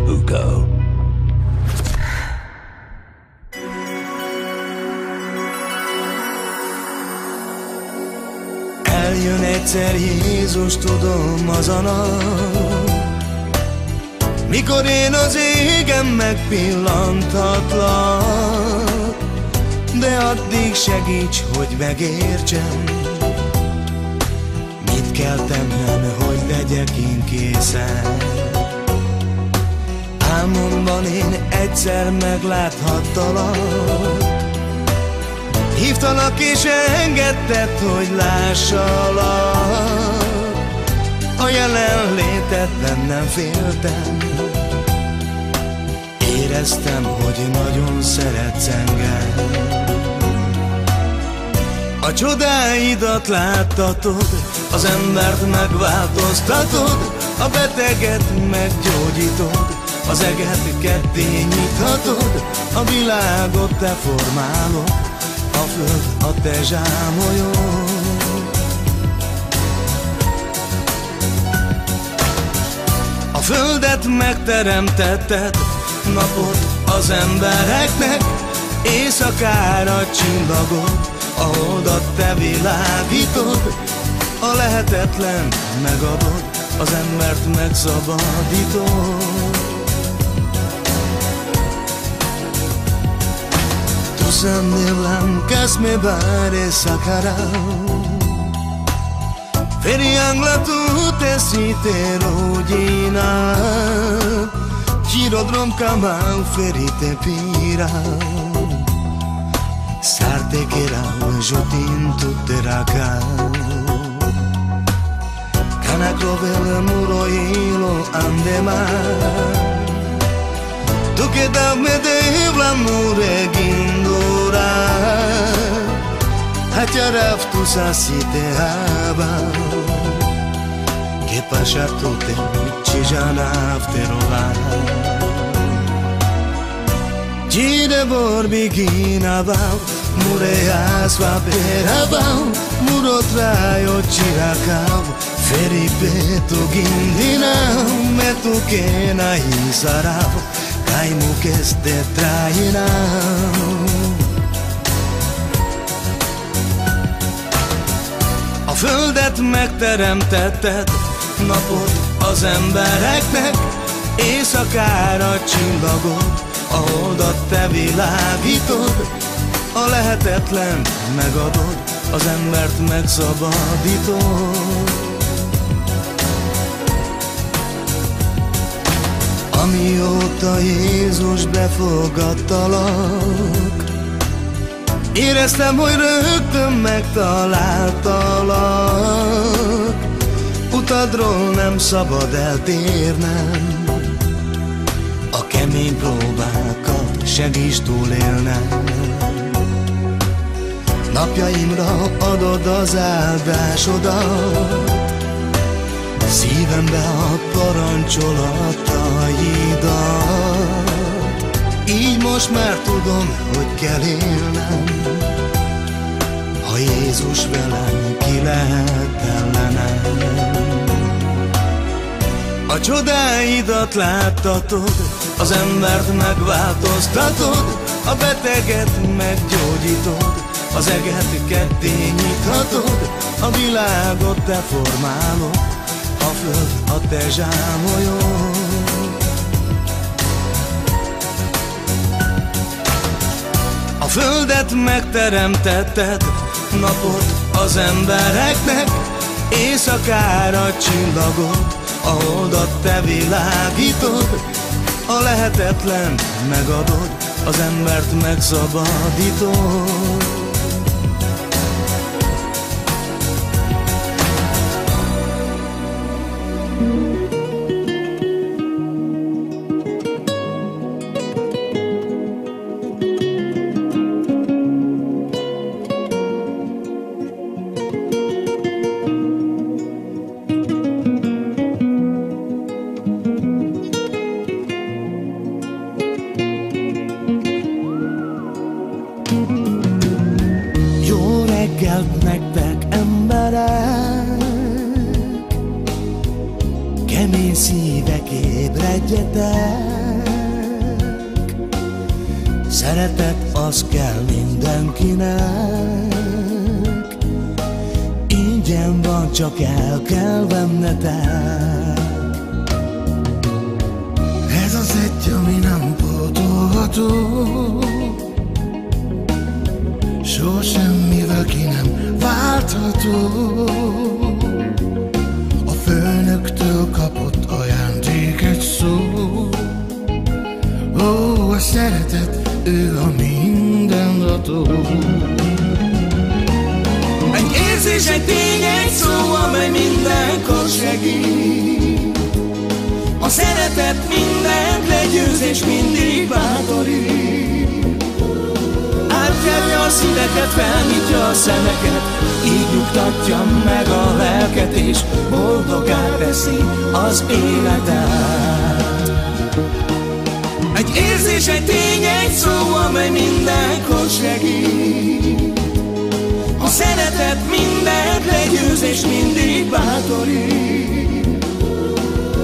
Ugo. Eljön egyszer Jézus, tudom, az a nap, mikor én az égen megpillantatlak, de addig segíts, hogy megértsem, mit kell tennem, hogy legyek én készen. Álmomban én egyszer megláthattalak, hívtalak és engedted, hogy lássalak. A jelenléted bennem féltem, éreztem, hogy nagyon szeretsz engem. A csodáidat láttatod, az embert megváltoztatod, a beteget meggyógyítod, az eget ketté nyithatod, a világot te formálod, a föld a te zsámolyod. A földet megteremtetted, napot az embereknek, éjszakára csillagot, a holdat te világítod, a lehetetlen megadod, az embert megszabadítod. Tu semmi blanca me pare sacarao, Feriangla tu te site rodina, Girodrom kamau ferite pirao, Sarte kerao jotin tutte rakao, Canacrovel muro ilo andema, Tu che da me de l'amore gindora, Hajaraf tu sasite haba, Che pasciato te ci janav te rova. Gire vorbi ginavau, mure asva peravau, Muro traio cirakau, Feripeto gindinau, Me tu che na isarau, Caimu che ste trainau. A földet megteremtetted, napot az embereknek, éjszakára csillagot, a holdat te világítod, a lehetetlen megadod, az embert megszabadítod. Amióta Jézus befogadtalak, éreztem, hogy rögtön megtaláltalak. Utadról nem szabad eltérnem, a kemény próbákat segíts túlélnem. Napjaimra adod az áldásodat, szívembe a parancsolataidat. Így most már tudom, hogy kell élnem, ha Jézus velem, ki lehet ellenem. A csodáidat láttatod, az embert megváltoztatod, a beteget meggyógyítod, az eget ketté nyithatod, a világot te formálod, a föld a te zsámolyod. A földet megteremtetted, napot az embereknek, éjszakára csillagot, a holdat te világítod, a lehetetlen megadod, az embert megszabadítod. szeretek. Szeretet az kell mindenkinek, ingyen van, csak el kell vennetek. Ez az egy, ami nem pótolható, soha semmivel ki nem váltható. A főnöktől kapott ajándék egy szó. Ó, a szeretet, ő a mindenható. Egy érzés, egy tény, egy szó, amely mindenkor segít. A szeretet mindent legyőz és mindig bátorít. Átjárja a szíveket, felnyitja a szemeket, így nyugtatja meg a lelket, és boldoggá teszi az életet. Egy érzés, egy tény, egy szó, amely mindenkor segít. A szeretet mindent legyőz és mindig bátorít.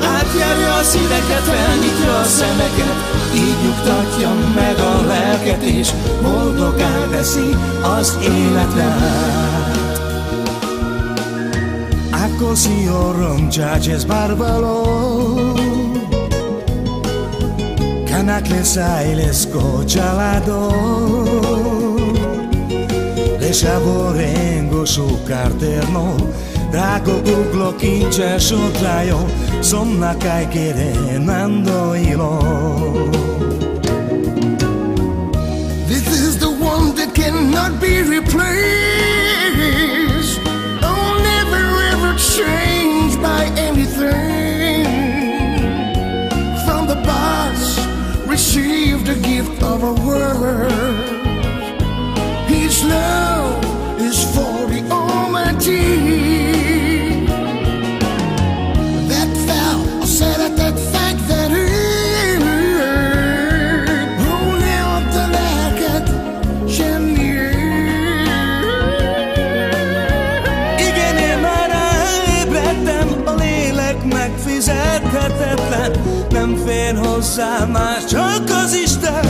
Átjárja a szíveket, felnyitja a szemeket, így nyugtatja meg a lelket, és boldoggá teszi az életet. A così orrongiace sbarbalo, Canacle sai le scoccialado, le sciavorengo su carterno, Drago guglo kinche sotrajo, somna kaj kerenando ilo. This is the one that cannot be replaced. Oh, never ever changed by anything. From the past, received the gift of a word. His love is for the Almighty. That fell, a szeretet fegyverünk. Oh, ne add a lelket semmiért. Igen, én már ráébredtem, a lélek megfizethetetlen. Nem fér hozzá más, csak az Isten.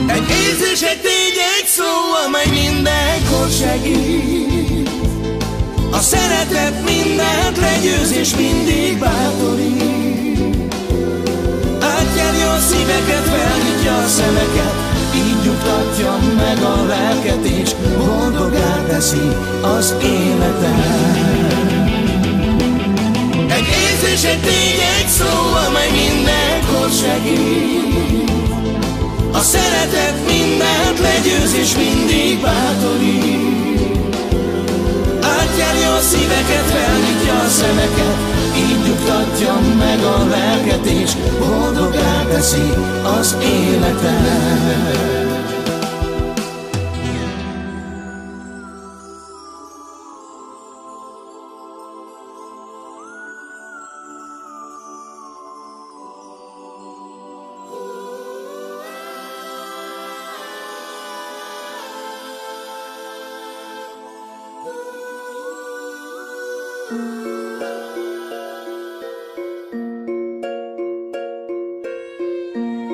Egy érzés, egy tény, egy szó, amely mindenkor segít. A szeretet mindent legyőz és mindig bátorít. Átjárja a szíveket, felnyitja a szemeket, így nyugtatja meg a lelket, és boldoggá teszi az életet. Egy érzés, egy tény, egy szó, amely mindenkor segít. A szeretet mindent legyőz és mindig bátorít. Átjárja a szíveket, felnyitja a szemeket, így nyugtatja meg a lelket, és boldoggá teszi az életet.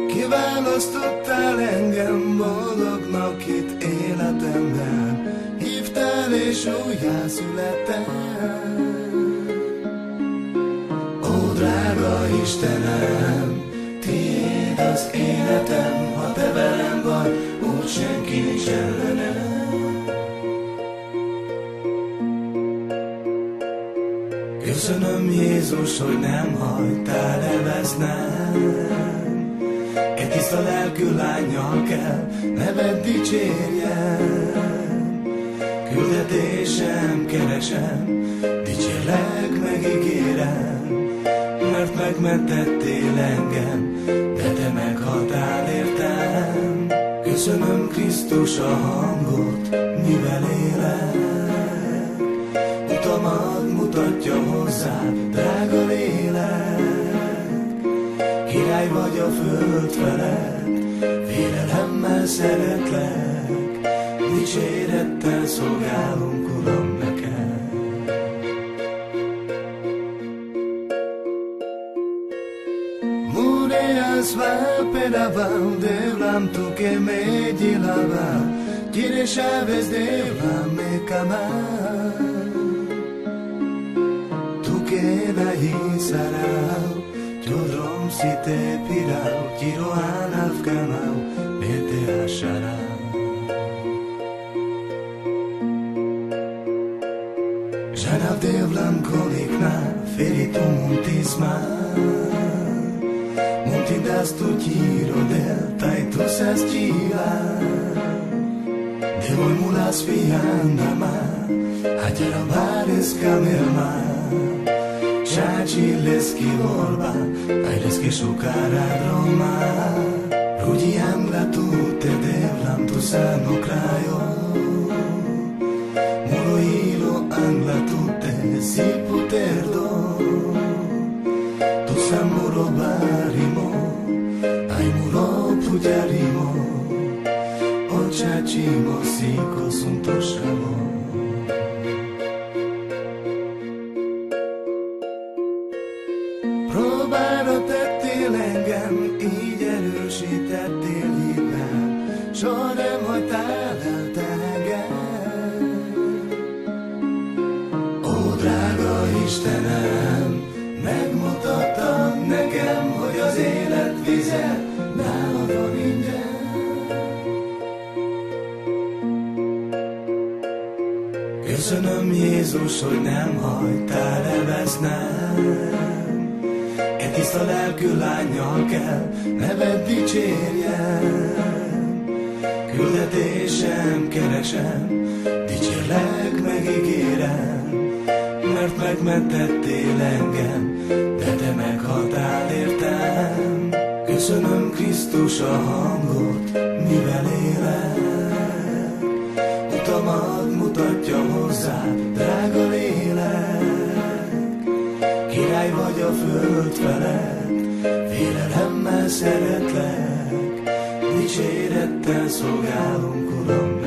Kiválasztottál engem boldognak itt életemben, hívtál és újjászülettem. Ó, drága Istenem, tiéd az életem, ha te velem vagy, úgy senki nincs ellenem. Köszönöm Jézus, hogy nem hagytál elvesznem. Egy tiszta lelkű lánnyal kell neved dicsérjem. Küldetésem keresem, dicsérlek, megígérem, mert megmentettél engem, de te meghaltál értem. Köszönöm Krisztus a hangot, mivel élek. Utamat mutatja hozzád, drága lélek. Király vagy a föld felett, félelemmel szeretlek, dicsérettel szolgálunk, Uram, neked. Pedava devlam tu que me dilava, tire chaves devlam me cama, tu que la hisarau, jodrom si te pirau, tiro anaf camau, bete asharau. Žanav devlam kolikna, feritum muntisma. Ti das tu giro del tai tu sastiva Devo mulas fianda ma Hagyara bares kamerma Čači leski vorba Aj leski šukara droma Rudi angla tu te devlam tu sano krajo Muro ilo angla tu te si puterdo Tu sam muro barimo Pujarimo, očačimo si ko sun tošavo. Próbára tettél engem, így erősítettél hitben, soha nem hagytál el te engem. Ó, drága Istenem, megmutattad nekem, hogy az élet vize nálad van ingyen. Köszönöm Jézus, hogy nem hagytál elvesznem. E tiszta lelkű lánnyal kell neved dicsérjem. Küldetésem keresem, dicsérlek megígérem, mert megmentettél engem, de te meghaltál értem. Köszönöm Krisztus a hangot, mivel élek. Utamat mutatja hozzád, drága lélek. Király vagy a föld felett, félelemmel szeretlek. Dicsérettel szolgálunk, Uram,